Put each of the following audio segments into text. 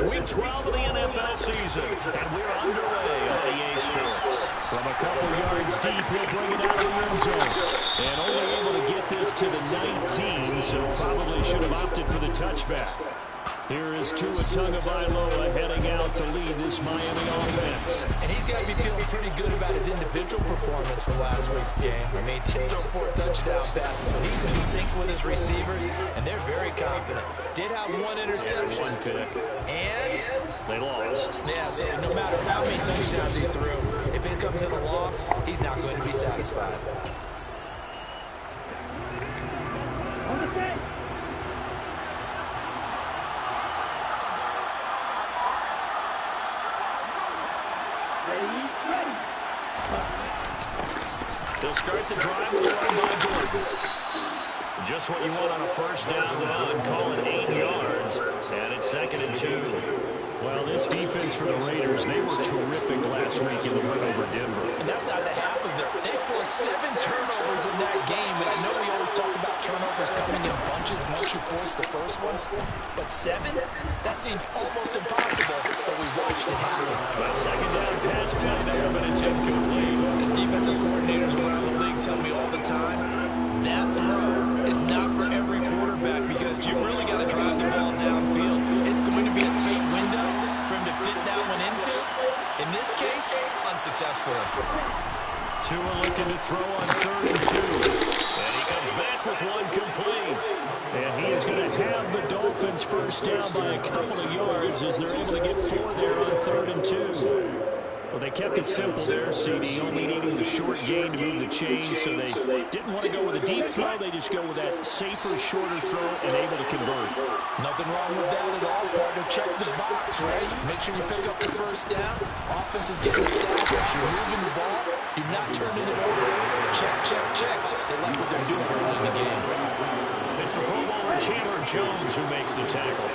It's Week 12 of the NFL season, and we're underway on EA Sports. From a couple yards deep, he'll bring it out of the end zone. And only able to get this to the 19, so probably should have opted for the touchback. Here is Tua Tagovailoa heading out to lead this Miami offense. And he's got to be feeling pretty good about his individual performance from last week's game. I mean, he did throw 4 touchdown passes, so he's in sync with his receivers, and they're very confident. Did have 1 interception. And 1 pick. And they lost. Yeah, so no matter how many touchdowns he threw, if it comes in a loss, he's not going to be satisfied. They'll start the drive with a run by Gordon. Just what you want on a first down run. Call it 8 yards. And it's 2nd and 2. Well, this defense for the Raiders, they were terrific last week in the win over Denver. And that's not the half of it. They forced 7 turnovers in that game. And I know we always talk about turnovers coming in bunches once you force the first one. But 7? That seems almost impossible. But we watched it happen. A second down pass play there, but it's incomplete. As defensive coordinators around the league tell me all the time, that throw is not for every quarterback because you've really got to drive the ball downfield. It's going to be a tight window for him to fit that one into. In this case, unsuccessful. Tua looking to throw on 3rd and 2. And he comes back with 1 complete. And he is going to have the Dolphins first down by a couple of yards as they're able to get 4 there on 3rd and 2. Well, they kept it simple there, CD, only needing the short gain to move the chains, so they didn't want to go with a deep throw. They just go with that safer, shorter throw and able to convert. Nothing wrong with that at all, partner. Check the box, ready? Make sure you pick up the first down. Offense is getting established. You're moving the ball. You're not turning it over. Check, check, check. They like what they're doing early in the game. It's the Pro Bowler Chandler Jones who makes the tackle.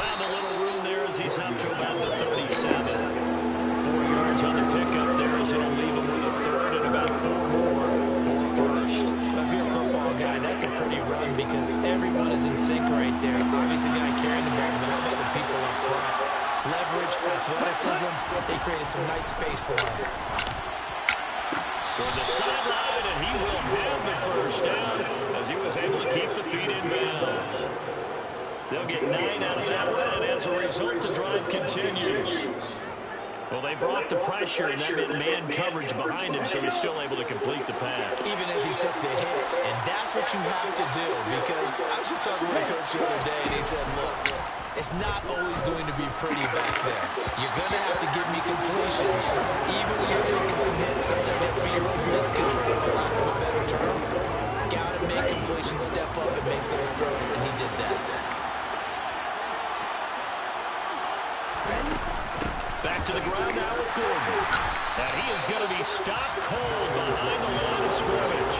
Found a little room there as he's up to about the 37. 4 yards on the pickup there as it'll leave him with a 3rd and about 4 more for a first. If you're a football guy, that's a pretty run because everyone is in sync right there. Obviously, guy carrying the ball, but how about the people up front? Leverage, athleticism, they created some nice space for him. Toward the sideline, and he will have the first down as he was able to keep the feet in bounds. They'll get 9 out of that one, and as a result, the drive continues. Well, they brought the pressure, and that meant man coverage behind him, so he's still able to complete the pass. Even as he took the hit, and that's what you have to do, because I was just talking with a coach the other day, and he said, look, it's not always going to be pretty back there. You're going to have to give me completions. Even when you're taking some hits, sometimes you have to be your own blitz control, for lack of a better term. Got to make completions, step up, and make those throws, and he did that. Back to the ground now with Gordon. And he is going to be stopped cold behind the line of scrimmage.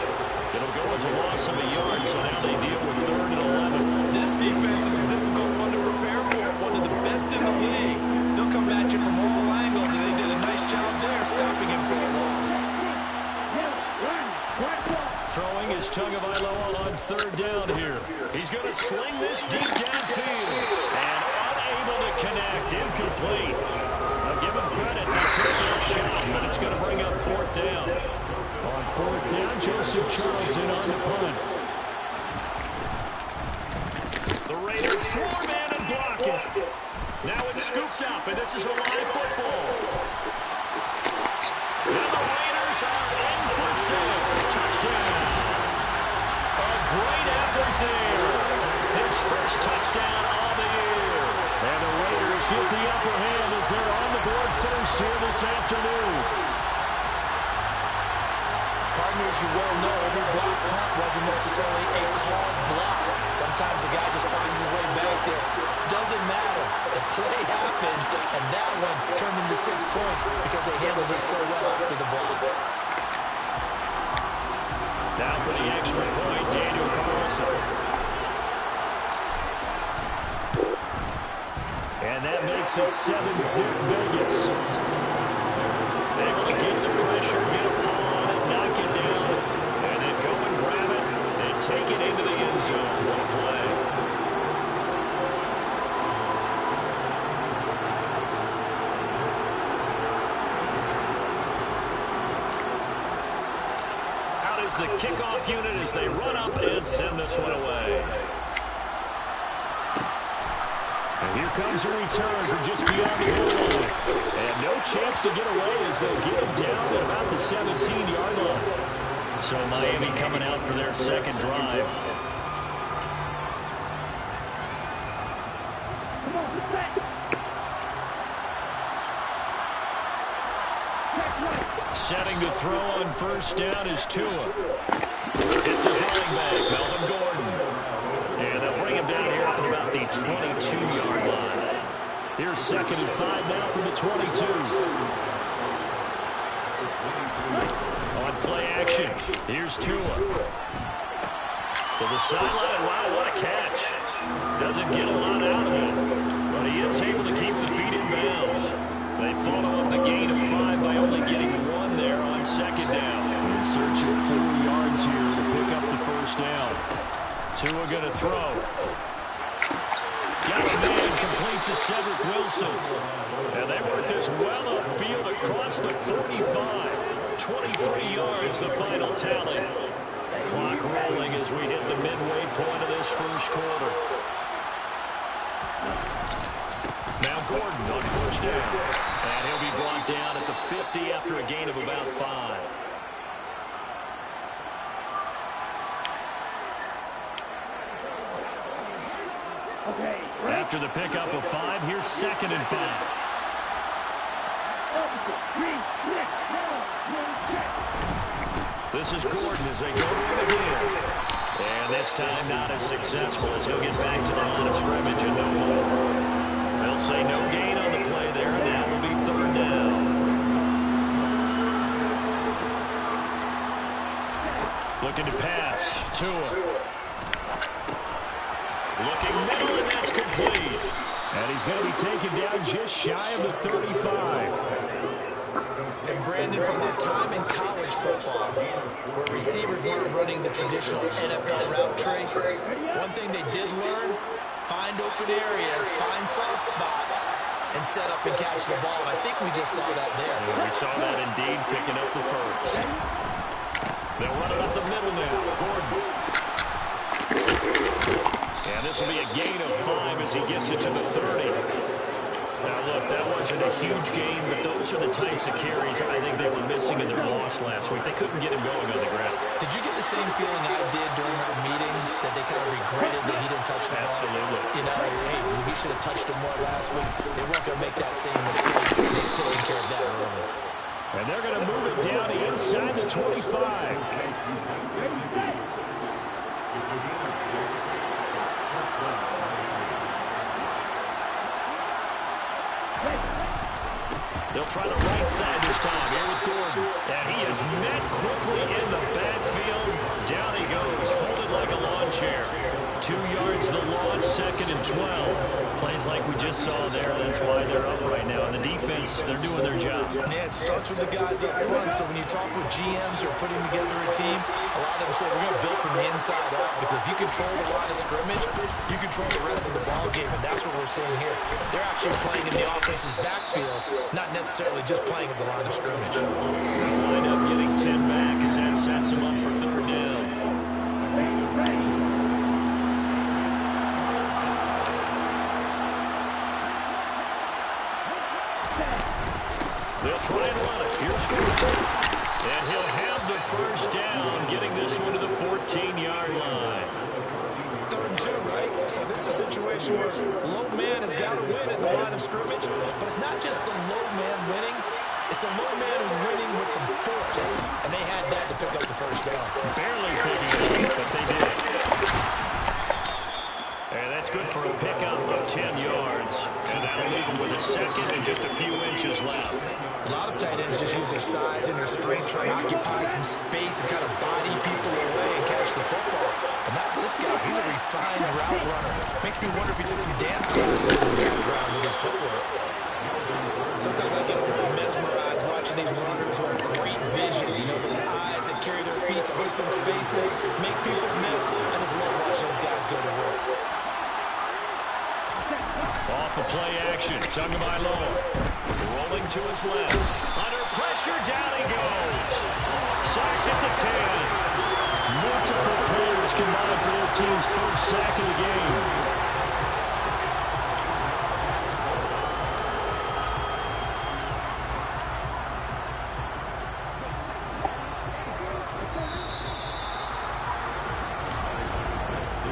It'll go as a loss of a yard, so now they deal with 3rd and 11. This defense is a difficult one to prepare for. One of the best in the league. They'll come at you from all angles, and they did a nice job there stopping him for a loss. Throwing is Tagovailoa on 3rd down here. He's going to sling this deep downfield. And unable to connect. Incomplete. Give him credit. He took that shot, but it's going to bring up 4th down. On 4th down, Joseph Charlton on the punt. The Raiders swarm in and block it. Now it's scooped up, and this is a live football. Now the Raiders are in for 6. Touchdown. A great effort there. His first touchdown of the year. And the Raiders get the upper hand as they're on the board first here this afternoon. Partners, you well know every block punt wasn't necessarily a called block. Sometimes the guy just finds his way back there. Doesn't matter. The play happens, and that one turned into 6 points because they handled it so well after the block. Now for the extra point, Daniel Carlson. And that makes it 7-zip Vegas. Able to get the pressure, get a pull on it, knock it down, and then go and grab it is the kickoff unit as they run up and send this one away. And here comes a return from just beyond the goal line. And no chance to get away as they'll get him down at about the 17-yard line. So Miami coming out for their second drive. Setting to throw on first down is Tua. It's his running back, Melvin Gordon. And they'll bring him down here up at about the 22-yard line. Here's 2nd and 5 now from the 22. On play action, here's Tua. To the sideline. Wow, what a catch. Doesn't get a lot out of it, but he is able to keep the feet in bounds. They follow up the gain of 5 by only getting 1 there on 2nd down. In search of 4 yards here to pick up the first down. Tua going to throw. Got a man complete to Cedric Wilson. And they work this well upfield across the 45. 23 yards, the final tally. Clock rolling as we hit the midway point of this first quarter. Now Gordon on first down. And he'll be brought down at the 50 after a gain of about 5. After the pickup of 5, here's 2nd and 5. This is Gordon as they go to him again. And this time not as successful as he'll get back to the line of scrimmage and no more. They'll say no gain on the play there, and that will be 3rd down. Looking to pass. Tua. Looking middle, and that's complete. And he's going to be taken down just shy of the 35. And Brandon, from our time in college football, where receivers weren't running the traditional NFL route tree, one thing they did learn, find open areas, find soft spots, and set up and catch the ball. And I think we just saw that there. Yeah, we saw that indeed, picking up the first. They'll run it up the middle now. Gordon. And this will be a gain of 5 as he gets it to the 30. Now, look, that wasn't a huge gain, but those are the types of carries I think they were missing in their loss last week. They couldn't get him going on the ground. Did you get the same feeling I did during our meetings, that they kind of regretted that he didn't touch the ball? Absolutely. You know, hey, he should have touched him more last week. They weren't going to make that same mistake. He's taking care of that early. And they're going to move it down inside the 25. They'll try the right side this time. Here with Gordon. And he is met quickly in the backfield. Down he goes, folded like a lawn chair. 2 yards the loss, 2nd and 12. Plays like we just saw there. That's why they're up right now. And the defense, they're doing their job. Yeah, it starts with the guys up front. So when you talk with GMs who are putting together a team, a lot of them say we're going to build from the inside out. Because if you control the line of scrimmage, you control the rest of the ball game. And that's what we're seeing here. They're actually playing in the offense's backfield, not necessarily just playing at the line of scrimmage. Line up getting 10 back as that sets him up for 3rd down. They'll try and run it. Here's Gordon. And he'll have the first down, getting this one to the 14-yard line. 3rd and 2, right? So this is a situation where low man has got to win at the line of scrimmage. But it's not just the low man winning. It's the low man who's winning with some force. And they had that to pick up the first down. Barely picking it up, but they did. And that's good for a pickup of 10 yards. And that'll leave them with a 2nd and just a few inches left. A lot of tight ends just use their size and their strength, try to occupy some space and kind of body people away and catch the football. But not this guy. He's a refined route runner. Makes me wonder if he took some dance classes in his background with his footwork. Sometimes I get almost mesmerized watching these runners who have great vision. You know, those eyes that carry their feet to open spaces, make people miss. I just love watching those guys go to work. Off the play action, Tagovailoa rolling to his left. Under pressure, down he goes. Sacked at the 10. Multiple players combined for their team's first sack of the game.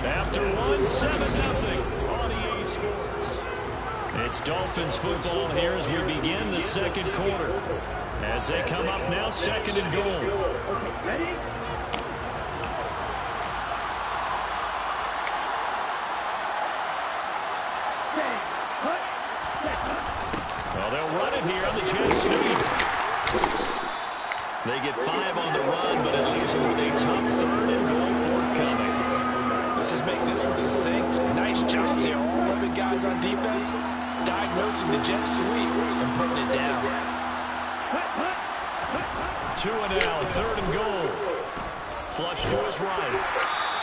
After one, 7-0 on EA Sports. It's Dolphins football here as we begin the second quarter. As they come up now, second and goal. Ready? Well, they'll run it here on the jet sweep. They get 5 on the run, but it leaves them with a tough third and goal forthcoming. Let's just make this one succinct. Nice job there, all 11 guys on defense, diagnosing the jet sweep and putting it down. 2 and out, third and goal. Flush to his right.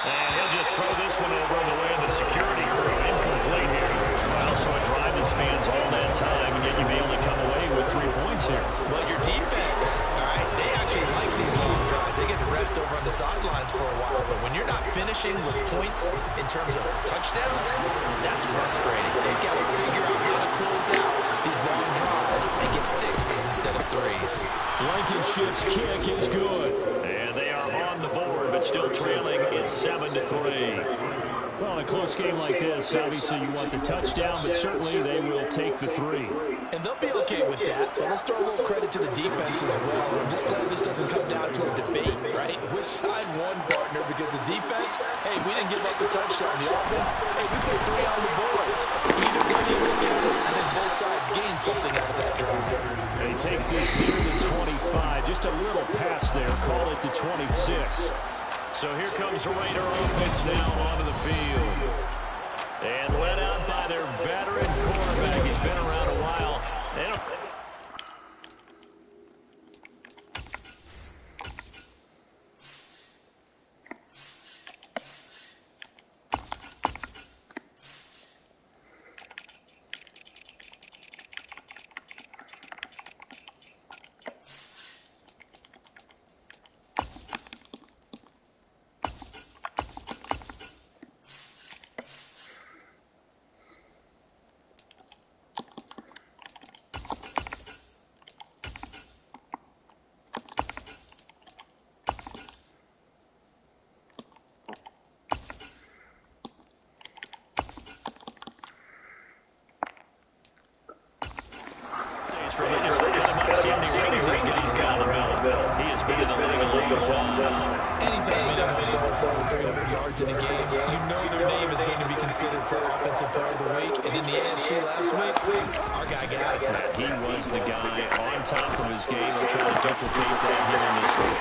And he'll just throw this one over on the way of the security crew. Incomplete here. Well, so a drive that spans all that time, and yet you may only come away with 3 points here. Well, your defense, all right, they actually like these long drives. They get to rest over on the sidelines for a while. But when you're not finishing with points in terms of touchdowns, that's frustrating. They've got to figure out how to close out these long drives and get 6s instead of 3s. Blankenship's kick is good. And they are on the board, but still trailing. It's 7-3. Well, in a close game like this, obviously you want the touchdown, but certainly they will take the 3. And they'll be okay with that, but let's throw a little credit to the defense as well. I'm just glad this doesn't come down to a debate, right? Which side won, partner? Because the defense, hey, we didn't give up a touchdown. The offense, hey, we put 3 on the board. Either way you look at it, I think both sides gained something out of that drive. And he takes this near the 25. Just a little pass there. Call it the 26. So here comes the Raider offense now onto the field. And led out by their veteran quarterback. He's been around a while. He has been in the league a long time. Anytime anyone throws over 300 yards in a game, you know their name is going to be considered for Offensive Player of the Week. And in the AFC last week, our guy got it. He was the guy on top of his game. We'll try to duplicate that here in this week.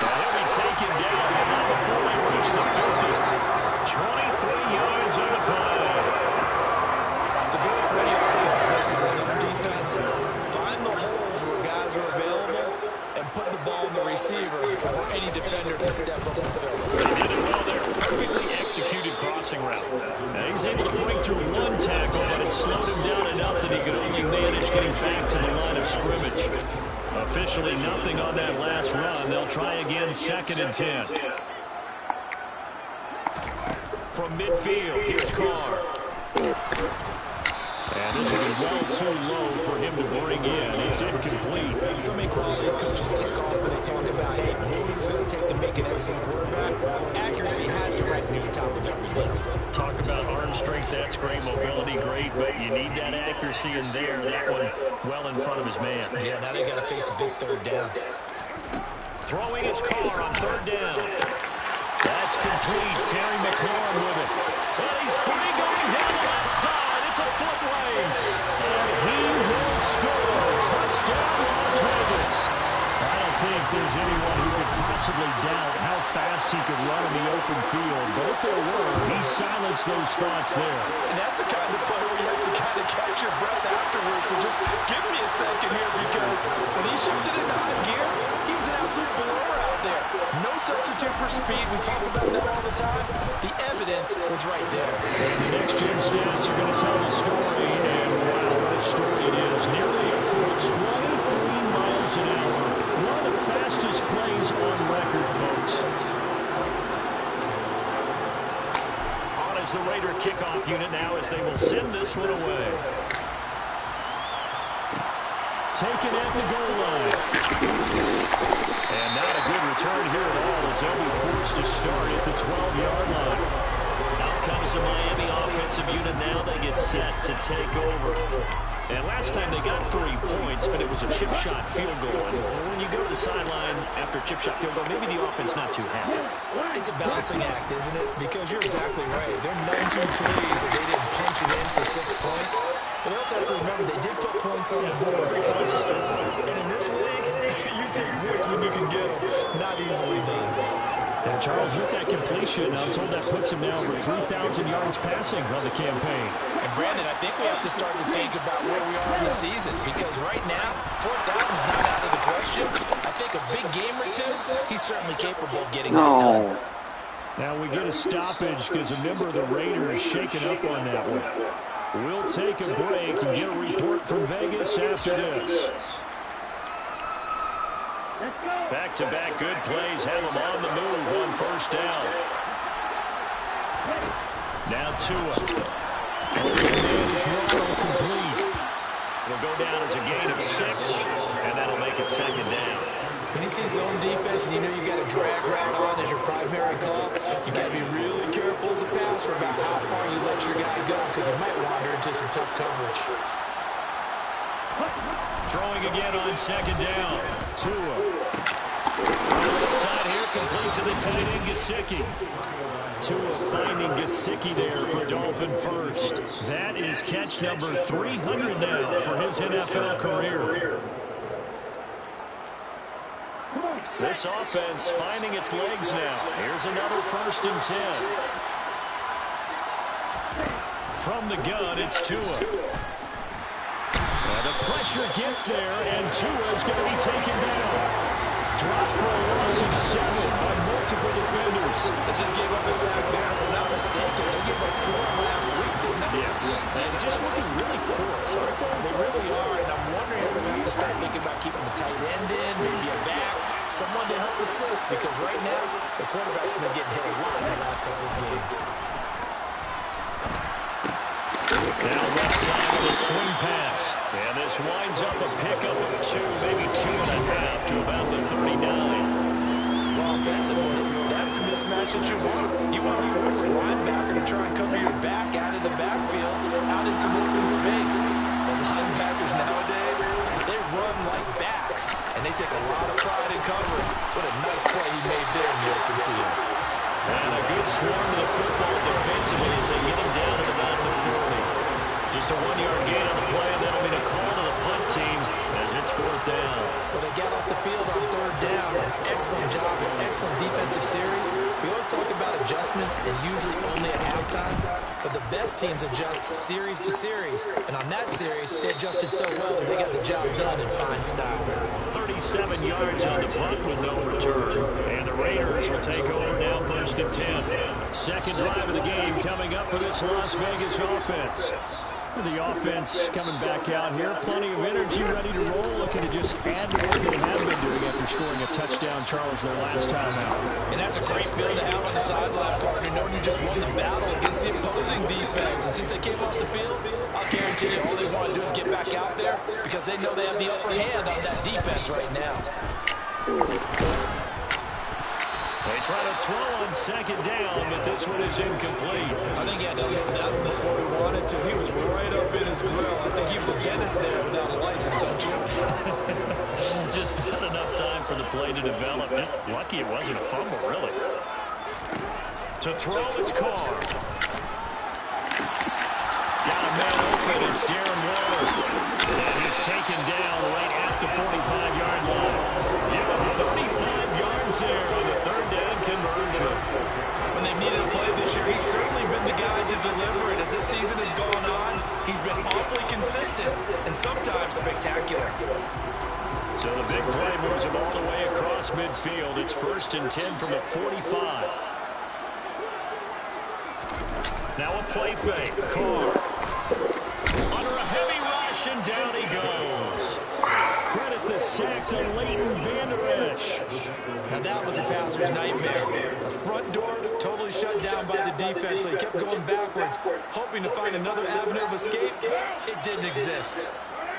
Now he'll be taken down before we reach the 50. 23 yards on the play. The goal for any offense versus his own defense, find the holes where guys are available and put the ball in the receiver before any defender can step up and fill it. They did it well there. Perfectly executed crossing route. Now he's able to break through one tackle, but it slowed him down enough that he could only manage getting back to the line of scrimmage. Officially nothing on that last run. They'll try again, 2nd and 10. From midfield, here's Carr. And this will be well too low for him to bring in. It's incomplete. So many qualities coaches tick off when they talk about, hey, what it's going to take to make an excellent quarterback. Accuracy has to rank near the top of every list. Talk about arm strength, that's great. Mobility, great. But you need that accuracy in there. That one well in front of his man. Yeah, now they got to face a big 3rd down. Throwing his Carr on 3rd down. That's complete. Terry McLaurin with it. And he's free going down the left side. It's a foot race. And he will score. Touchdown, Las Vegas. I don't think there's anyone who could possibly doubt how fast he could run in the open field. But if there were, he silenced those thoughts there. And that's the kind of play where you have to kind of catch your breath afterwards. So just give me a second here, because when he shifted into high gear, he was an absolute blower out there. No substitute for speed. We talk about that all the time. The evidence was right there. The next-gen stats are going to tell the story, and wow, what a story it is. Nearly a full 23 miles an hour. One of the fastest plays on record, folks. is the Raider kickoff unit now as they will send this one away. Taken at the goal line. And not a good return here at all as they'll be forced to start at the 12-yard line. Out comes the Miami offensive unit now. They get set to take over. And last time they got 3 points, but it was a chip shot field goal. And when you go to the sideline after a chip shot field goal, maybe the offense not too happy. It's a balancing act, isn't it? Because you're exactly right. They're none too pleased that they didn't punch it in for 6 points. But they also have to remember they did put points on the board. And in this league, you take points when you can get them. Not easily done. And Charles, with that completion, I'm told that puts him now over 3,000 yards passing on the campaign. And Brandon, I think we have to start to think about where we are in the season, because right now, 4,000 is not out of the question. I think a big game or two, he's certainly capable of getting that done. Now we get a stoppage because a member of the Raiders shaken up on that one. We'll take a break and get a report from Vegas after this. Back-to-back good plays have them on the move on first down. Now Tua. Is Waddle complete. It'll go down as a gain of 6, and that'll make it second down. When you see zone defense and you know you got a drag route on as your primary call, you got to be really careful as a passer about how far you let your guy go, because he might wander into some tough coverage. Throwing again on second down. Tua. Left side here, complete to the tight end, Gesicki. Tua finding Gesicki there for Dolphin first. That is catch number 300 now for his NFL career. This offense finding its legs now. Here's another 1st and 10. From the gun, it's Tua. The pressure gets there, and Tua is going to be taken down. Dropped for a loss of 7 by multiple defenders. They just gave up a sack there. If I'm not mistaken, they gave up 4 last week, didn't they? Yes. And just looking really porous, aren't they? They really are, and I'm wondering if they're going to have to start thinking about keeping the tight end in, maybe a back, someone to help assist, because right now, the quarterback's been getting hit a lot in the last couple of games. Now left side of the swing pass. And this winds up a pickup of 2, maybe 2.5 to about the 39. Well, offensively, that's the mismatch that you want. You want to force a linebacker to try and cover your back out of the backfield, out in some open space. The linebackers nowadays, they run like backs, and they take a lot of pride in covering. What a nice play he made there in the open field. And a good swarm to the football defensively as they get him down at about the 40. Just a 1-yard gain on the play, and that'll be a call to the punt team as it's 4th down. Well, they got off the field on 3rd down. Excellent job, excellent defensive series. We always talk about adjustments and usually only at halftime, but the best teams adjust series to series. And on that series, they adjusted so well that they got the job done in fine style. 37 yards on the punt with no return. And the Raiders will take over now 1st and 10. Second drive of the game coming up for this Las Vegas offense. The offense coming back out here. Plenty of energy, ready to roll. Looking to just add to what they have been doing after scoring a touchdown, Charles, the last time out. And that's a great feeling to have on the sideline, partner, knowing you just won the battle against the opposing defense. And since they came off the field, I'll guarantee you all they want to do is get back out there because they know they have the upper hand on that defense right now. They try to throw on second down, but this one is incomplete. I think he had to look that one before he wanted to. He was right up in his grill. I think he was a dentist there without a license, don't you? Just not enough time for the play to develop. Just lucky it wasn't a fumble, really. To throw, it's Carr. Got a man open. It's Darren Waller. And he's taken down right at the 45-yard line. Yeah, 35 yards there on the 3rd down conversion. When they've needed a play this year, he's certainly been the guy to deliver it. As this season has gone on, he's been awfully consistent and sometimes spectacular. So the big play moves him all the way across midfield. It's 1st and 10 from the 45. Now a play fake. Carr. Under a heavy rush, and down he goes. Credit the sack to Leighton Vander Esch. Now that was a passer's nightmare. The front door totally shut down by the defense, so he kept going backwards, hoping to find another avenue of escape. It didn't exist.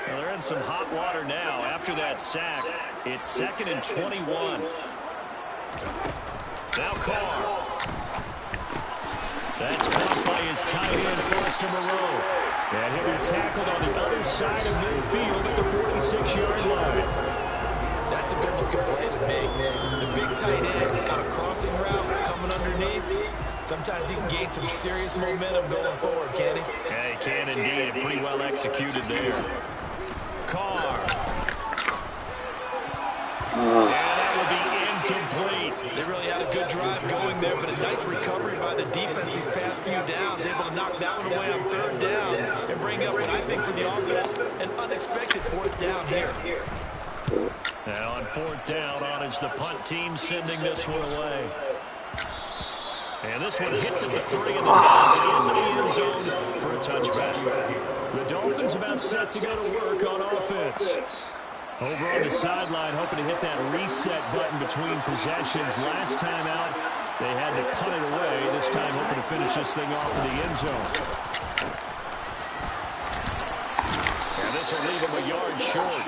Well, they're in some hot water now. After that sack, it's 2nd and 21. Now Carr. That's caught by his tight end, Foster Moreau. And he'll be tackled on the other side of midfield at the 46-yard line. That's a good-looking play to me. The big tight end on a crossing route coming underneath. Sometimes he can gain some serious momentum going forward, can he? Yeah, he can indeed. Pretty well executed there. Carr. And that will be incomplete. They really had a good drive going there, but a nice recovery by the defense these past few downs, able to knock that one away on 3rd down and bring up what I think for the offense, an unexpected 4th down here. And on 4th down, on is the punt team sending this one away. And this one hits at the 3 and then into the end zone for a touchback. The Dolphins about set to go to work on offense. Over on the sideline, hoping to hit that reset button between possessions. Last time out, they had to punt it away. This time, hoping to finish this thing off in the end zone. And this will leave him a yard short.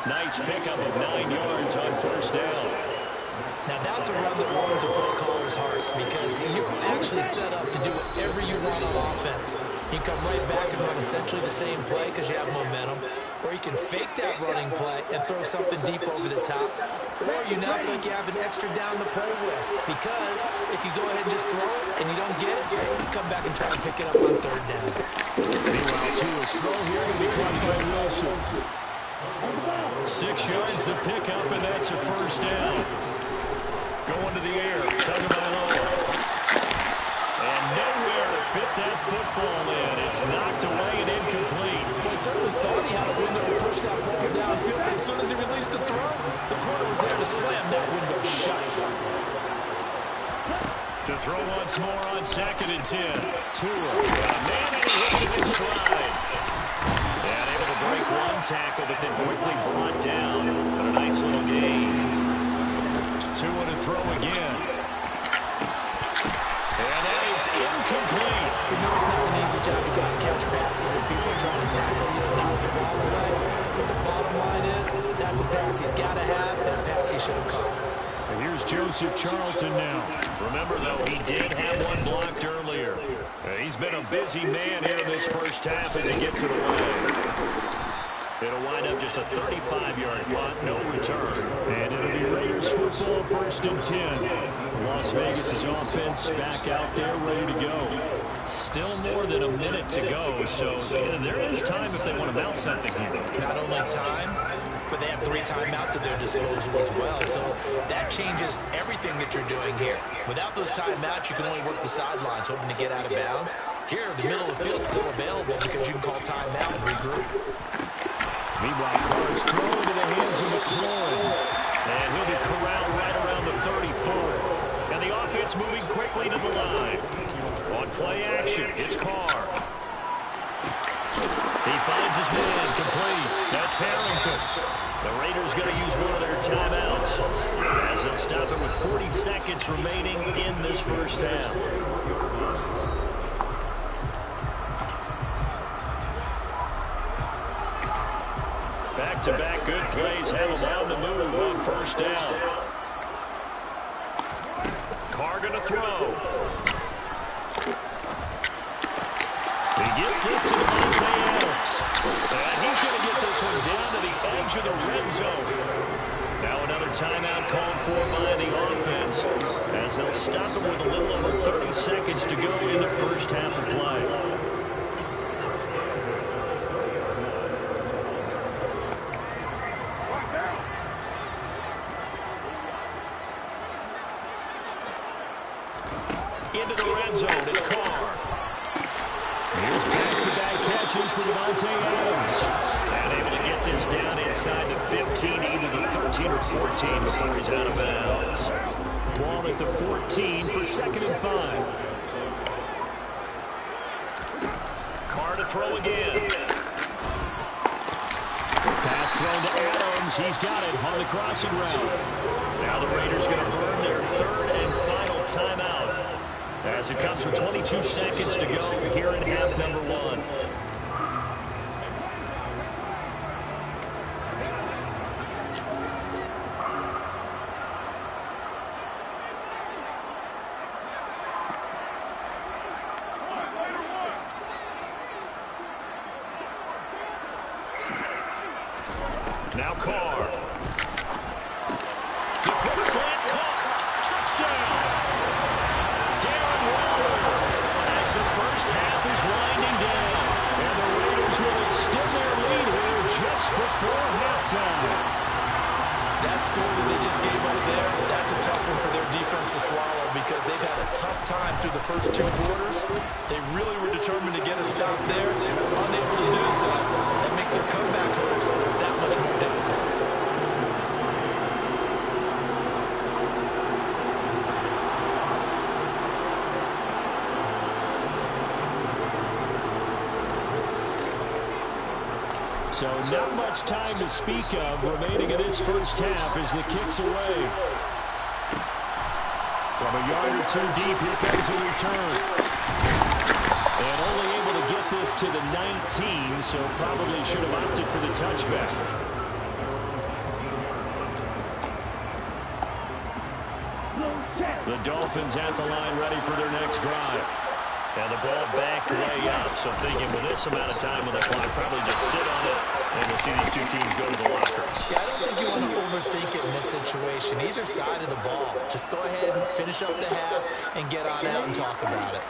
Nice pickup of 9 yards on 1st down. Now that's a run that warms a play caller's heart because you're actually set up to do whatever you want on offense. You can come right back and run essentially the same play because you have momentum, or you can fake that running play and throw something deep over the top, or you now feel like you have an extra down to play with because if you go ahead and just throw it and you don't get it, you come back and try to pick it up on 3rd down. Meanwhile, Tua's throw here to be caught by Wilson. 6 yards the pickup, and that's a 1st down. Going to the air, Tagovailoa. And nowhere to fit that football in. It's knocked away and incomplete. Well, he certainly thought he had a window to push that ball downfield, but as soon as he released the throw, the corner was there to slam that window shut. To throw once more on 2nd and 10. Tua, man, and he hits it in stride. And able to break one tackle, but then quickly brought down. But a nice little gain. Tua to throw again. And that is incomplete. You know it's not an easy job to go and catch passes when people are trying to tackle you and knock the ball away. But the bottom line is, that's a pass he's got to have and a pass he should have caught. And here's Joseph Charlton now. Remember, though, he did have one blocked earlier. He's been a busy man here in this 1st half as he gets it away. It'll wind up just a 35-yard punt, no return. And it'll be Raiders football, 1st and 10. Las Vegas' offense back out there, ready to go. Still more than a minute to go, so there is time if they want to mount something here. Not only time, but they have 3 timeouts at their disposal as well. So that changes everything that you're doing here. Without those timeouts, you can only work the sidelines, hoping to get out of bounds. Here, the middle of the field's still available because you can call timeout and regroup. Meanwhile, Carr's thrown into the hands of McLaurin. And he'll be corralled right around the 34. And the offense moving quickly to the line. On play action, it's Carr. He finds his man, complete. That's Harrington. The Raiders going to use one of their timeouts as they'll stop it with 40 seconds remaining in this 1st half. Back-to-back good plays have them on the move on 1st down. Carr going to throw. He gets this to Devontae Adams. And he's going to get this one down to the edge of the red zone. Now another timeout called for by the offense as they'll stop it with a little over 30 seconds to go in the 1st half of play. Into the red zone, it's Carr. Here's back-to-back catches for Devontae Adams. And able to get this down inside the 15, either the 13 or 14 before he's out of bounds. Ball at the 14 for 2nd and 5. Carr to throw again. Pass thrown to Adams. He's got it on the crossing route. Now the Raiders going to burn their third and final timeout as it comes with 22 seconds to go here in half number one. Now Carr. The quick slant caught. Touchdown. Darren Waller as the first half is winding down. And the Raiders will extend their lead here just before halftime. That score that they just gave up there, that's a tough one for their defense to swallow because they've had a tough time through the first two quarters. They really were determined to get a stop there. Unable to do so, that makes their comeback hopes that much more difficult. So not much time to speak of remaining in this first half as the kick's away. From a yard or two deep, here comes a return. And only able to get this to the 19, so probably should have opted for the touchback. The Dolphins at the line ready for their next drive. And the ball backed way up, so thinking with this amount of time on the clock, probably just sit on it, and we'll see these two teams go to the lockers. Yeah, I don't think you want to overthink it in this situation. Either side of the ball. Just go ahead and finish up the half and get on out and talk about it.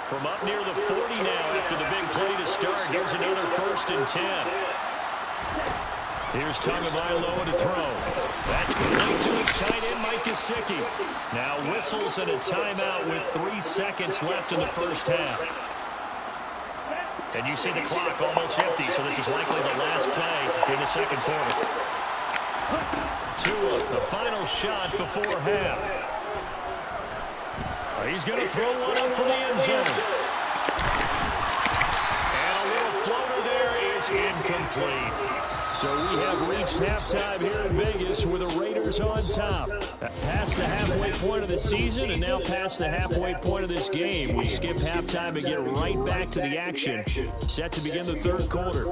From up near the 40 now after the big play to start, here's another 1st and 10. Here's Tagovailoa to throw. That's complete to his tight end, Mike Gesicki. Now whistles and a timeout with 3 seconds left in the first half. And you see the clock almost empty, so this is likely the last play in the second quarter. Tua, the final shot before half. He's going to throw one up for the end zone. And a little floater there is incomplete. So we have reached halftime here in Vegas with the Raiders on top. Past the halfway point of the season and now past the halfway point of this game. We skip halftime and get right back to the action. Set to begin the third quarter.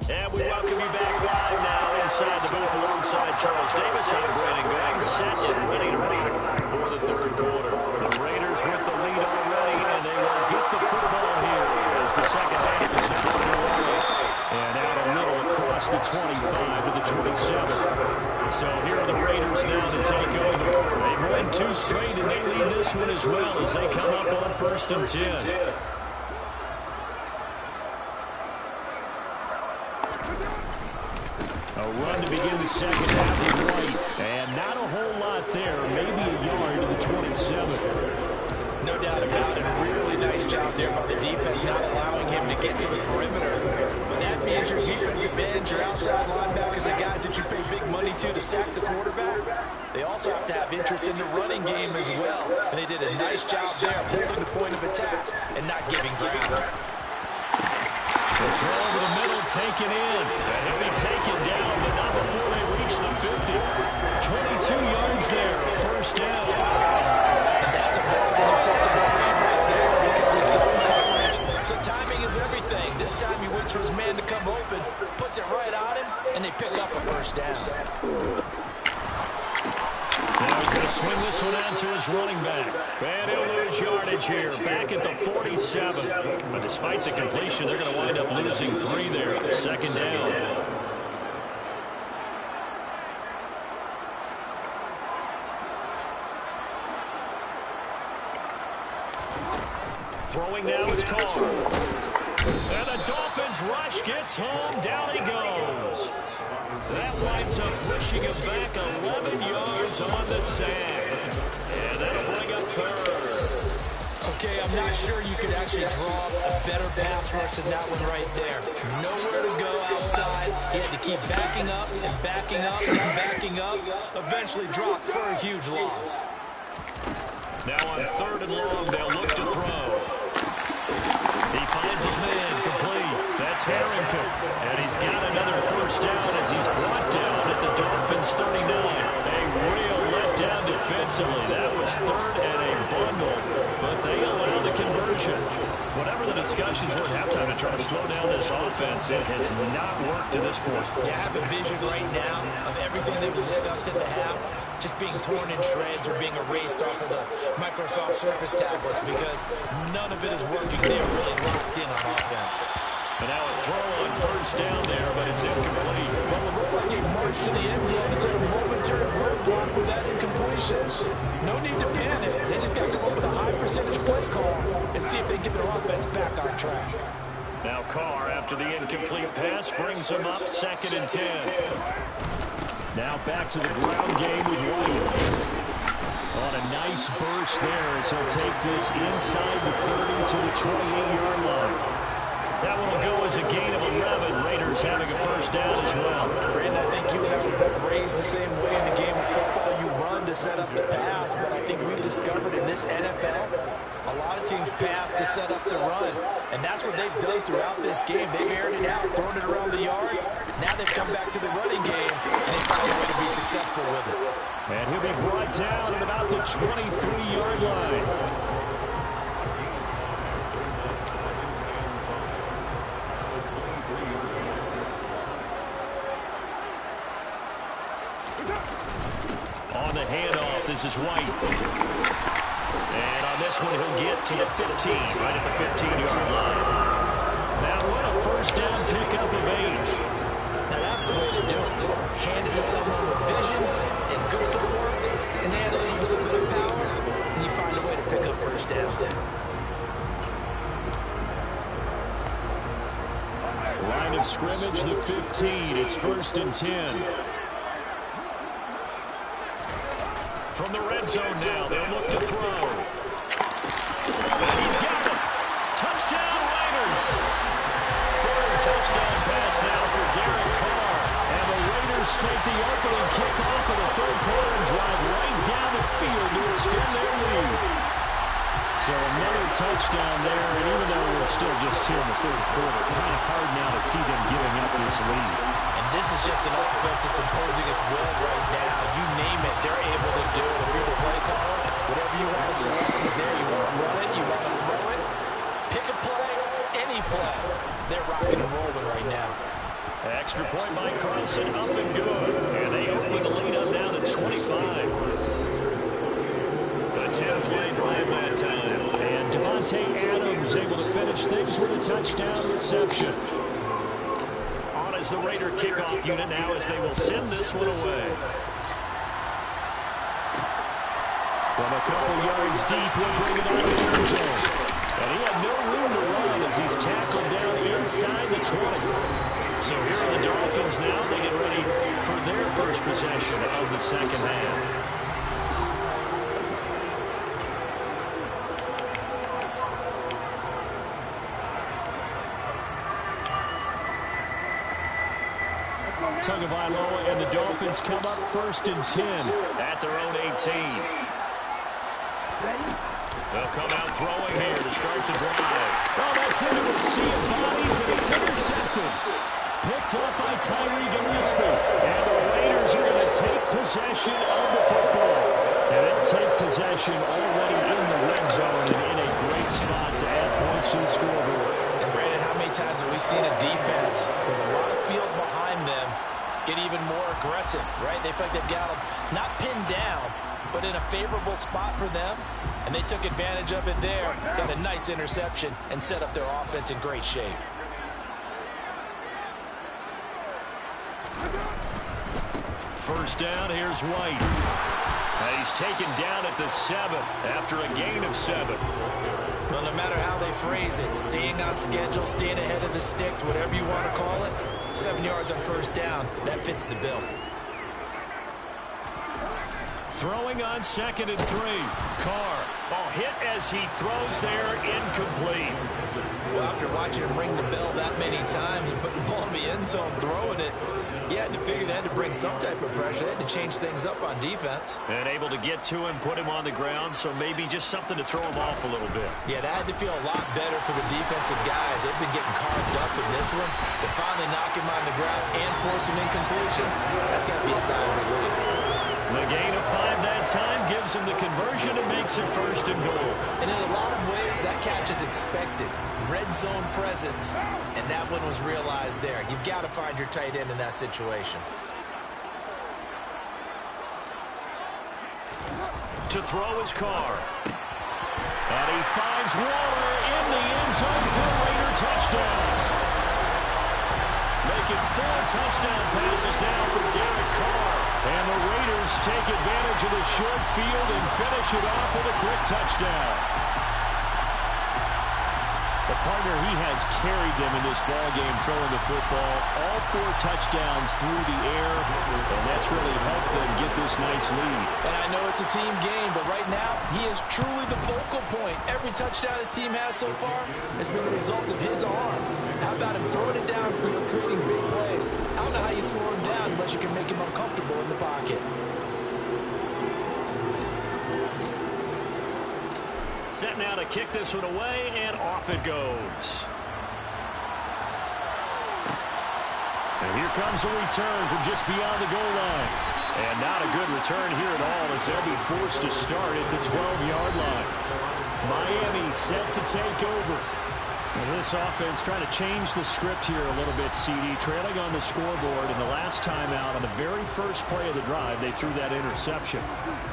And we welcome you back live now inside the booth alongside Charles Davis. I'm Brandon Going, set and ready to rock for the third quarter. The Raiders with the lead already, and they will get the football here as the second half is now underway. And out a little across the 25 to the 27. So here are the Raiders now to take over. They've won 2 straight, and they lead this one as well as they come up on 1st and 10. A run to begin the second half with White. And not a whole lot there. Maybe a yard to the 27. No doubt about it. Really nice job there by the defense, not allowing him to get to the perimeter. But that means your defensive ends, your outside linebackers, the guys that you pay big money to sack the quarterback, they also have to have interest in the running game as well. And they did a nice job there holding the point of attack and not giving ground. The throw over the middle taken in. And he'll be taken down, but not before they reach the 50. 22 yards there, first down. And that's a more than acceptable read right there because it's zone coverage. So timing is everything. This time he waits for his man to come open, puts it right on him, and they pick up a first down. Now he's going to swing this one out to his running back. And he'll lose yardage here, back at the 47. But despite the completion, they're going to wind up losing 3 there. Second down. Throwing now is Carr. And the Dolphins rush gets home. Down he goes. That winds up pushing him back 11 yards on the sack. And that'll bring up third. Okay, I'm not sure you could actually draw a better pass rush than that one right there. Nowhere to go outside. He had to keep backing up and backing up and backing up. Eventually dropped for a huge loss. Now on 3rd and long, they'll look to throw. He finds his man complete. That's It's Harrington, and he's got another first down as he's brought down at the Dolphins' 39. A real letdown defensively. That was third and a bundle, but they allow the conversion. Whatever the discussions were at halftime to try to slow down this offense, it has not worked to this point. Yeah, I have a vision right now of everything that was discussed at the half just being torn in shreds or being erased off of the Microsoft Surface tablets because none of it is working. They're really locked in on offense. And now a throw on first down there, but it's incomplete. Well, it looked like he marched to the end zone and set a momentary roadblock with that incompletion. No need to panic. They just got to come up with a high percentage play call and see if they can get their offense back on track. Now Carr, after the incomplete pass, brings him up 2nd and 10. Now back to the ground game with White. On a nice burst there as he'll take this inside the 30 to the 28-yard line. That one will go as a gain of 11. Raiders having a first down as well. Brandon, I think you and I were both raised the same way in the game of football. You run to set up the pass, but I think we've discovered in this NFL, a lot of teams pass to set up the run. And that's what they've done throughout this game. They've aired it out, thrown it around the yard. Now they've come back to the running game, and they found a way to be successful with it. And he'll be brought down at about the 23-yard line. On the handoff, this is White. And on this one, he'll get to the 15, right at the 15-yard line. Now what a first down pickup of 8. Now that's the way to do it. Hand it to someone with vision and good footwork, and add a little bit of power, and you find a way to pick up first downs. Line of scrimmage, the 15. It's 1st and 10. From the red zone now, they'll look to throw. And he's got it. Touchdown, Raiders. Third touchdown pass now for Derek Carr. And the Raiders take the opening kickoff of the third quarter and drive right down the field to extend their lead. So another touchdown there, and even though we're still just here in the third quarter, kind of hard now to see them giving up this lead. And this is just an offense that's imposing its will right now. You name it, they're able to do it. If you're the play caller, whatever you want to select is there. You want to run it, you want to throw it, pick a play, any play. They're rocking and rolling right now. Extra point by Carlson, up and good. And they open the lead up now to 25. A 10-play drive that time. And Devontae Adams able to finish things with a touchdown reception. On as the Raider kickoff unit now as they will send this one away. From a couple yards deep, he'll bring it out of the end zone. And he had no room to run as he's tackled down inside the 20. So here are the Dolphins now. They get ready for their first possession of the second half. Tagovailoa and the Dolphins come up 1st and 10 at their own 18. They'll come out throwing here to start the drive. Oh, that's into a sea of bodies, and it's intercepted. Picked up by Tyree Gillespie. And the Raiders are going to take possession of the football. And they'll take possession already in the red zone and in a great spot to add points to the scoreboard. And Brandon, how many times have we seen a defense with a lot of field behind them get even more aggressive, right? They feel like they've got them not pinned down, but in a favorable spot for them, and they took advantage of it there, got a nice interception, and set up their offense in great shape. First down, here's White. And he's taken down at the 7 after a gain of 7. Well, no matter how they phrase it, staying on schedule, staying ahead of the sticks, whatever you want to call it, 7 yards on first down, that fits the bill. throwing on 2nd and 3. Carr, hit as he throws there, incomplete. Well, after watching him ring the bell that many times and putting the ball in the end zone, throwing it, he had to figure they had to bring some type of pressure. They had to change things up on defense. And able to get to him, put him on the ground, so maybe just something to throw him off a little bit. Yeah, that had to feel a lot better for the defensive guys. They've been getting carved up in this one. To finally knock him on the ground and force an incompletion, that's got to be a sigh of relief. The gain of 5 that time gives him the conversion and makes it 1st and goal. And in a lot of ways, that catch is expected. Red zone presence, and that one was realized there. You've got to find your tight end in that situation. To throw his Carr. And he finds Waller in the end zone for a Raider touchdown. Making 4 touchdown passes now for Derek Carr. And the Raiders take advantage of the short field and finish it off with a quick touchdown. The partner, he has carried them in this ballgame throwing the football. All 4 touchdowns through the air, and that's really helped them get this nice lead. And I know it's a team game, but right now, he is truly the focal point. Every touchdown his team has so far has been the result of his arm. How about him throwing it down, creating big plays? I don't know how you slow him down unless you can make him uncomfortable in the pocket. Set now to kick this one away, and off it goes. And here comes a return from just beyond the goal line. And not a good return here at all, as they'll be forced to start at the 12-yard line. Miami set to take over. And this offense trying to change the script here a little bit, CD. Trailing on the scoreboard, and the last time out on the very first play of the drive, they threw that interception.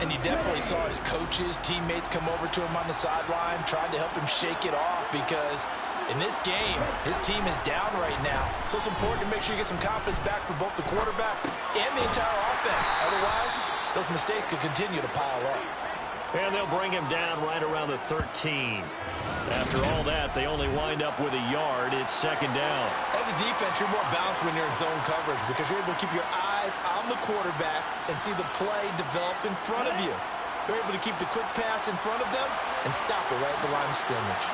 And you definitely saw his coaches, teammates come over to him on the sideline, tried to help him shake it off, because in this game, his team is down right now. So it's important to make sure you get some confidence back for both the quarterback and the entire offense. Otherwise, those mistakes could continue to pile up. And they'll bring him down right around the 13. After all that, they only wind up with a yard. It's 2nd down. As a defense, you're more balanced when you're in zone coverage because you're able to keep your eyes on the quarterback and see the play develop in front of you. They're able to keep the quick pass in front of them and stop it right at the line of scrimmage.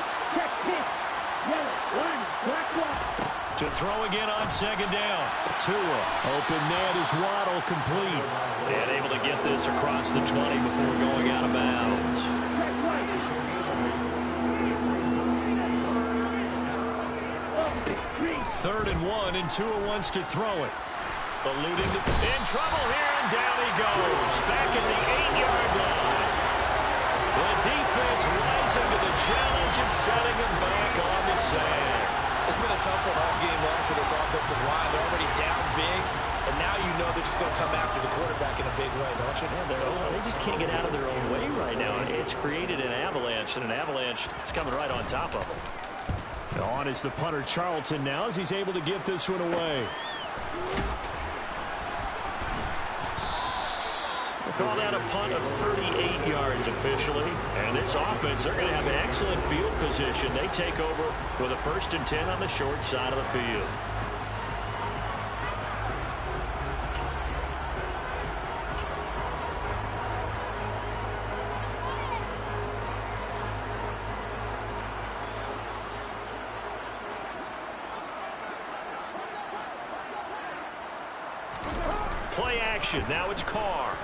To throw again on 2nd down. Tua, open net is Waddle, complete. And able to get this across the 20 before going out of bounds. Third and 1, and Tua wants to throw it. Alluding to in trouble here, and down he goes. Back at the 8-yard line. The defense rising to the challenge and setting him back on the sand. It's been a tough one all game long for this offensive line. They're already down big, and now you know they're just going to come after the quarterback in a big way, don't you? Yeah, they just can't get out of their own way right now. It's created an avalanche, and an avalanche is coming right on top of them. On is the punter Charlton now as he's able to get this one away. We'll call that a punt of 38 yards officially. And this offense, they're going to have an excellent field position. They take over with a 1st and 10 on the short side of the field. Play action. Now it's Carr.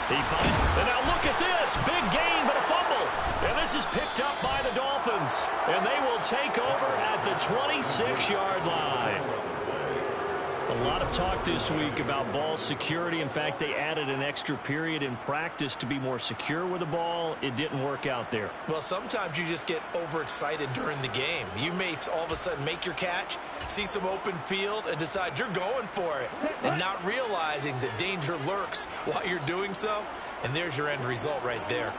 He finds, and now look at this. Big gain, but a fumble. And this is picked up by the Dolphins. And they will take over at the 26-yard line. A lot of talk this week about ball security. In fact, they added an extra period in practice to be more secure with the ball. It didn't work out there. Well, sometimes you just get overexcited during the game. You may all of a sudden make your catch, see some open field, and decide you're going for it, and not realizing that danger lurks while you're doing so. And there's your end result right there.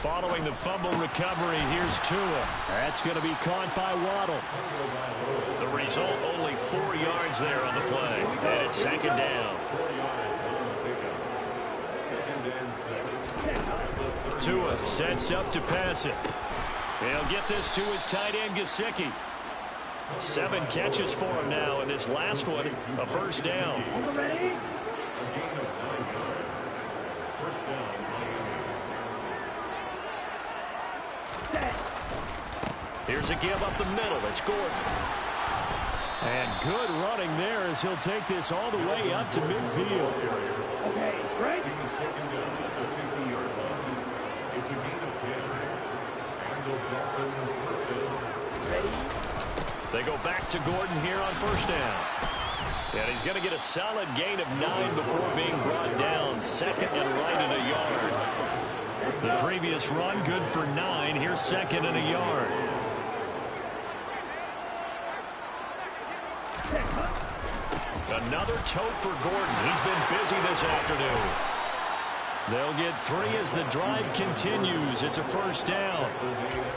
Following the fumble recovery, here's Tua. That's going to be caught by Waddle. The result, only 4 yards there on the play. And it's 2nd down. Tua sets up to pass it. He'll get this to his tight end, Gesicki. 7 catches for him now, and this last one, a first down. Here's a give up the middle. It's Gordon. And good running there as he'll take this all the way up to midfield. Okay, right? They go back to Gordon here on first down. And he's going to get a solid gain of 9 before being brought down. Second and right at a yard. The previous run good for 9. Here's second and a yard. Another tote for Gordon. He's been busy this afternoon. They'll get 3 as the drive continues. It's a first down. I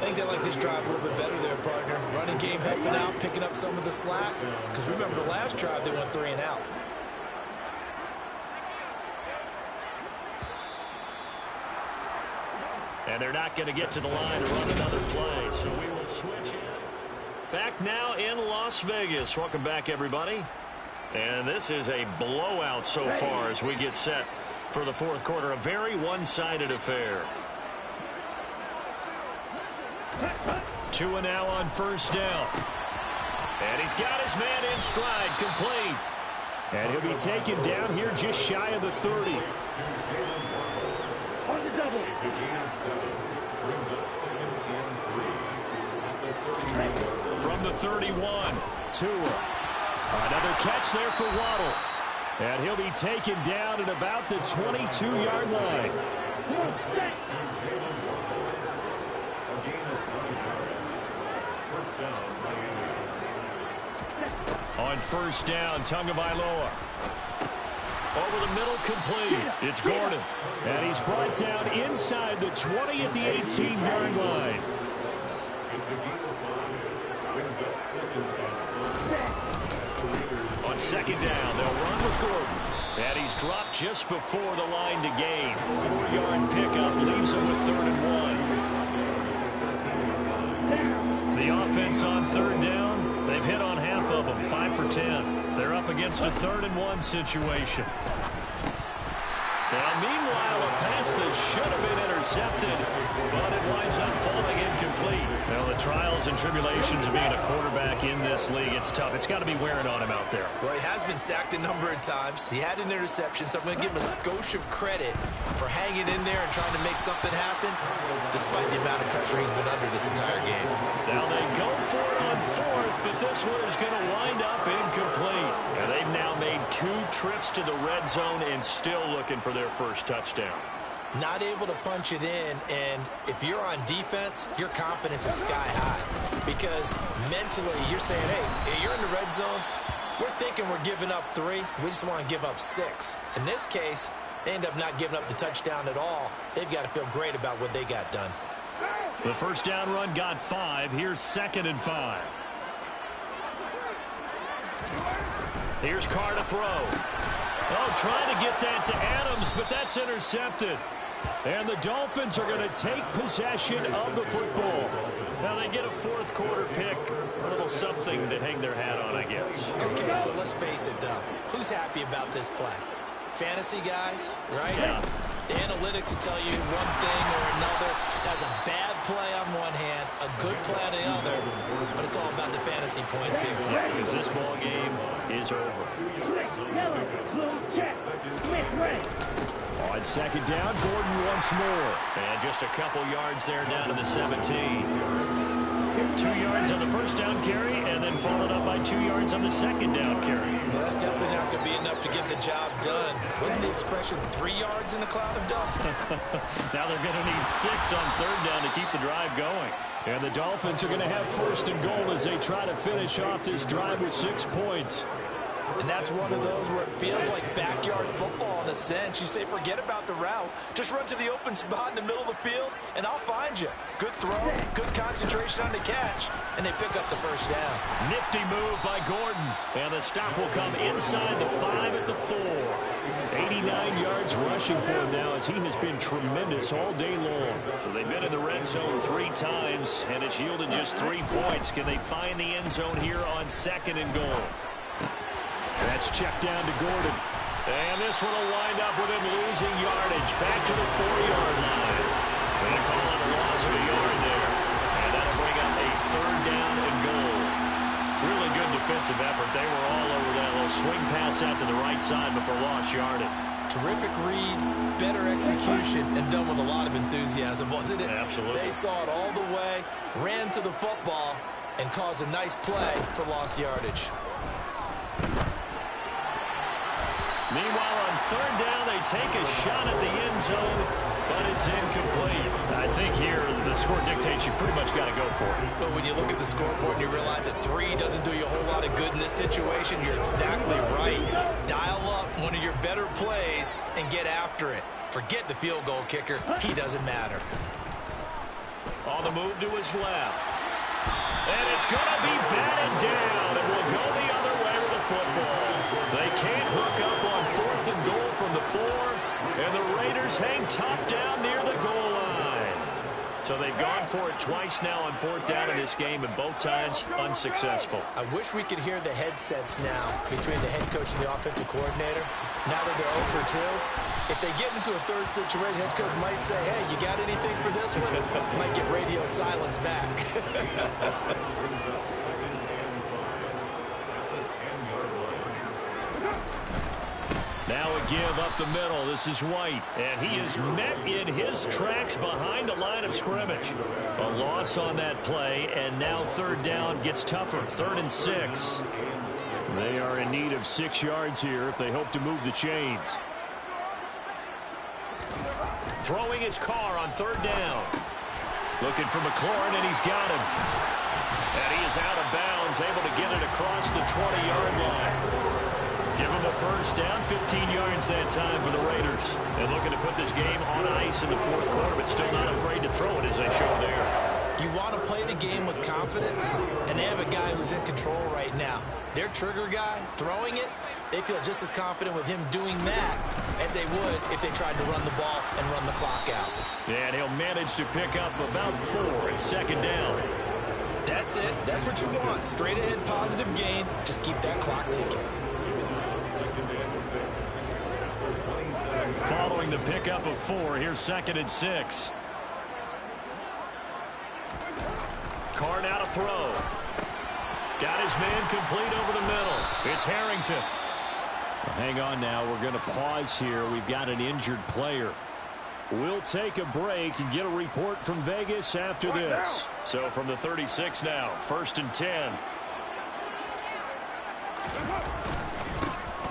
think they like this drive a little bit better there, partner. Running game helping out, picking up some of the slack. Because remember the last drive, they went 3 and out. And they're not going to get to the line to run another play. So we will switch in. Back now in Las Vegas. Welcome back, everybody. And this is a blowout so far as we get set for the fourth quarter. A very one-sided affair. 2 now on first down. And he's got his man in stride, complete. And he'll be taken down here just shy of the 30. On the double. From the 31, Tua. Another catch there for Waddle. And he'll be taken down at about the 22-yard line. On first down, Tagovailoa. Over the middle, complete. It's Gordon. And he's brought down inside the 20 at the 18-yard line. On second down, they'll run with Gordon. And he's dropped just before the line to gain. 4-yard pickup leaves him with 3rd and 1. The offense on third down, they've hit on half of them, 5 for 10. They're up against a 3rd and 1 situation. And meanwhile, a pass that should have been intercepted, but it winds up falling incomplete. Well, the trials and tribulations of being a quarterback in this league, it's tough. It's got to be wearing on him out there. Well, he has been sacked a number of times. He had an interception, so I'm going to give him a skosh of credit for hanging in there and trying to make something happen, despite the amount of pressure he's been under this entire game. Now they go for it on 4th, but this one is going to wind up incomplete. And they've now made 2 trips to the red zone and still looking for their first touchdown. Not able to punch it in, and if you're on defense, your confidence is sky high. Because mentally, you're saying, hey, you're in the red zone. We're thinking we're giving up 3. We just want to give up 6. In this case, they end up not giving up the touchdown at all. They've got to feel great about what they got done. The first down run got 5. Here's 2nd and 5. Here's Carr to throw. Oh, trying to get that to Adams, but that's intercepted. And the Dolphins are going to take possession of the football. Now they get a fourth quarter pick, a little something to hang their hat on, I guess. Okay, so let's face it, though. Who's happy about this play? Fantasy guys, right? Yeah. The analytics will tell you one thing or another. That's a bad play on one hand, a good play on the other, but it's all about the fantasy points here. Yeah, because this ball game is over. On second down, Gordon once more. And just a couple yards there down to the 17. 2 yards on the first down carry, and then followed up by 2 yards on the second down carry. Well, that's definitely not going to be enough to get the job done. Wasn't the expression 3 yards in a cloud of dust? Now they're going to need 6 on third down to keep the drive going. And the Dolphins are going to have 1st and goal as they try to finish off this drive with 6 points. And that's one of those where it feels like backyard football in a sense. You say, forget about the route. Just run to the open spot in the middle of the field, and I'll find you. Good throw, good concentration on the catch, and they pick up the first down. Nifty move by Gordon. And the stop will come inside the 5 at the 4. 89 yards rushing for him now as he has been tremendous all day long. So they've been in the red zone 3 times, and it's yielded just 3 points. Can they find the end zone here on 2nd and goal? That's checked down to Gordon. And this one will wind up with him losing yardage. Back to the 4-yard line. They call it a loss of a yard there. And that'll bring up a 3rd down and goal. Really good defensive effort. They were all over that little swing pass out to the right side before lost yardage. Terrific read, better execution, and done with a lot of enthusiasm, wasn't it? Absolutely. They saw it all the way, ran to the football, and caused a nice play for lost yardage. Meanwhile, on 3rd down, they take a shot at the end zone, but it's incomplete. I think here the score dictates you pretty much got to go for it. But when you look at the scoreboard and you realize that 3 doesn't do you a whole lot of good in this situation, you're exactly right. Dial up one of your better plays and get after it. Forget the field goal kicker. He doesn't matter. On the move to his left. And it's going to be batted down. It will go the other way with the football. They can't hook up on 4th and goal from the 4. And the Raiders hang tough down near the goal line. So they've gone for it twice now on 4th down in this game, and both times unsuccessful. I wish we could hear the headsets now between the head coach and the offensive coordinator. Now that they're 0 for 2, if they get into a 3rd situation, head coach might say, hey, you got anything for this one? Might get radio silence back. Now a give up the middle. This is White. And he is met in his tracks behind the line of scrimmage. A loss on that play, and now 3rd down gets tougher. 3rd and 6. They are in need of 6 yards here if they hope to move the chains. Throwing his car on 3rd down. Looking for McLaurin, and he's got him. And he is out of bounds, able to get it across the 20-yard line. Give him a first down, 15 yards that time for the Raiders. And looking to put this game on ice in the 4th quarter, but still not afraid to throw it as they show there. You want to play the game with confidence, and they have a guy who's in control right now. Their trigger guy, throwing it, they feel just as confident with him doing that as they would if they tried to run the ball and run the clock out. And he'll manage to pick up about 4 at 2nd down. That's it. That's what you want. Straight ahead positive gain. Just keep that clock ticking. Following the pickup of 4, here's 2nd and 6. Carr now to throw. Got his man complete over the middle. It's Harrington. Well, hang on now. We're going to pause here. We've got an injured player. We'll take a break and get a report from Vegas after this. So from the 36 now, 1st and 10.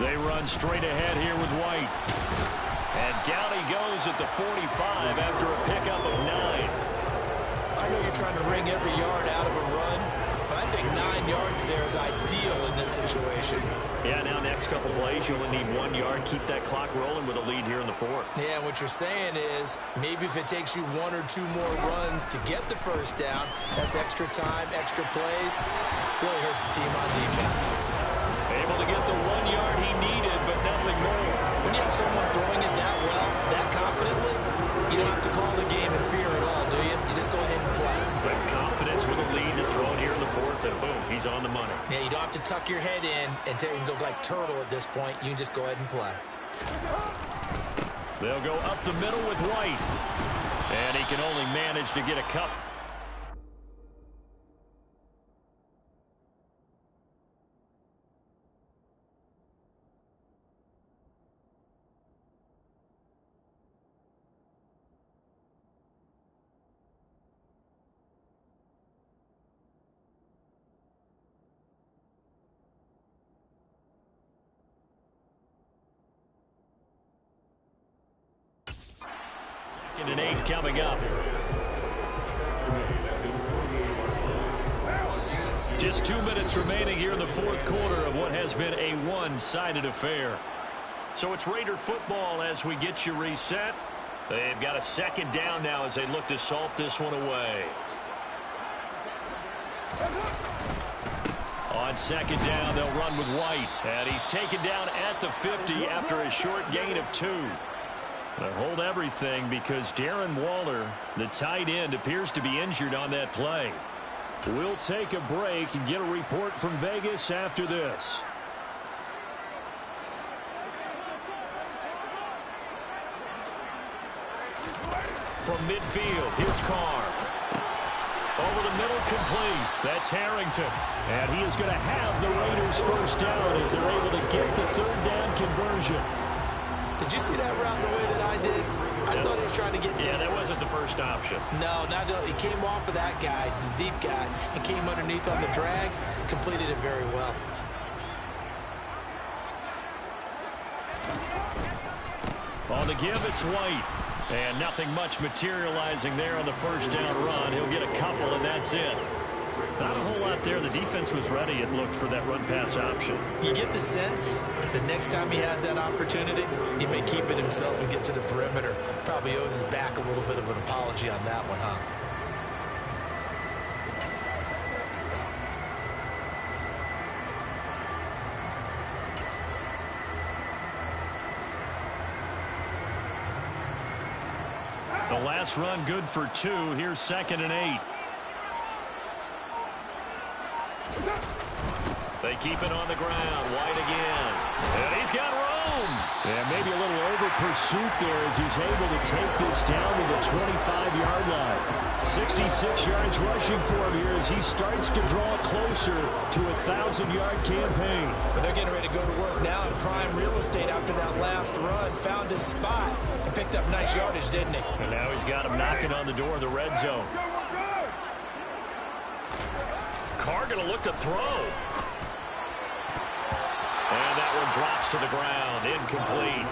They run straight ahead here with White. And down he goes at the 45 after a pickup of 9. I know you're trying to wring every yard out of a run, but I think 9 yards there is ideal in this situation. Yeah, now next couple plays, you only need 1 yard. Keep that clock rolling with a lead here in the 4th. Yeah, what you're saying is maybe if it takes you 1 or 2 more runs to get the first down, that's extra time, extra plays. Really hurts the team on defense. Able to get the 1 yard he needed, but nothing more. When you have someone throwing it that well, that confidently, you don't have to call the game in fear at all, do you? You just go ahead and play. But confidence with a lead to throw it here in the 4th, and boom, he's on the money. Yeah, you don't have to tuck your head in and go like turtle at this point. You can just go ahead and play. They'll go up the middle with White. And he can only manage to get a couple. And 8 coming up. Just 2 minutes remaining here in the fourth quarter of what has been a one-sided affair. So it's Raider football as we get you reset. They've got a second down now as they look to salt this one away. On second down, they'll run with White. And he's taken down at the 50 after a short gain of 2. They'll hold everything because Darren Waller, the tight end, appears to be injured on that play. We'll take a break and get a report from Vegas after this. From midfield, here's Carr. Over the middle, complete. That's Harrington. And he is going to have the Raiders first down as they're able to get the third down conversion. Did you see that route the way that I did? I thought he was trying to get down. Yeah, that wasn't the first option. No, not he came off of that guy, the deep guy, and came underneath on the drag, completed it very well. On the give, it's White. And nothing much materializing there on the first down run. He'll get a couple, and that's it. Not a whole lot there. The defense was ready, it looked, for that run-pass option. You get the sense that next time he has that opportunity, he may keep it himself and get to the perimeter. Probably owes his back a little bit of an apology on that one, huh? The last run good for 2. Here's 2nd and 8. They keep it on the ground. White again. And he's got room. And maybe a little over pursuit there as he's able to take this down to the 25-yard line. 66 yards rushing for him here as he starts to draw closer to a 1,000-yard campaign. But they're getting ready to go to work now in prime real estate after that last run. Found his spot and picked up nice yardage, didn't he? And now he's got him knocking on the door of the red zone. Carr going to look to throw. And that one drops to the ground. Incomplete.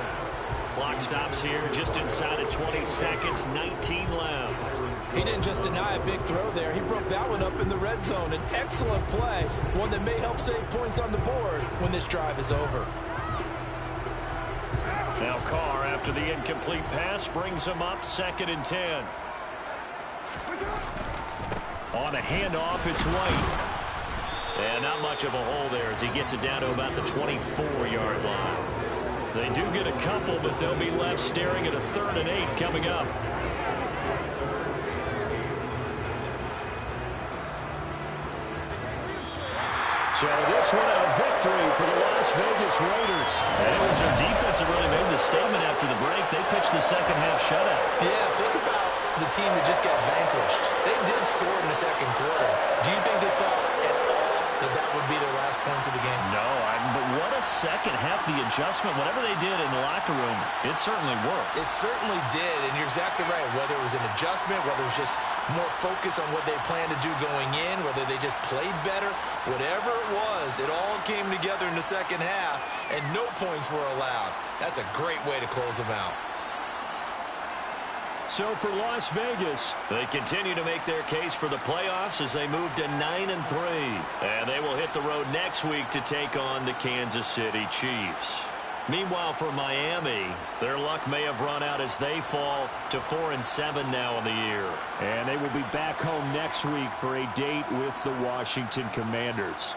Clock stops here just inside of 20 seconds. 19 left. He didn't just deny a big throw there. He broke that one up in the red zone. An excellent play. One that may help save points on the board when this drive is over. Now Carr, after the incomplete pass, brings him up 2nd and 10. On a handoff, it's White. And not much of a hole there as he gets it down to about the 24-yard line. They do get a couple, but they'll be left staring at a 3rd and 8 coming up. So this one a victory for the Las Vegas Raiders. And it was their defense that really made the statement after the break. They pitched the second half shutout. Yeah, think about the team that just got vanquished. They did score in the second quarter. Do you think they thought at all that that would be their last points of the game? No, but what a second half. The adjustment, whatever they did in the locker room, it certainly worked. It certainly did, and you're exactly right. Whether it was an adjustment, whether it was just more focus on what they planned to do going in, whether they just played better, whatever it was, it all came together in the second half, and no points were allowed. That's a great way to close them out. So for Las Vegas, they continue to make their case for the playoffs as they move to 9-3. And they will hit the road next week to take on the Kansas City Chiefs. Meanwhile, for Miami, their luck may have run out as they fall to 4-7 now in the year. And they will be back home next week for a date with the Washington Commanders.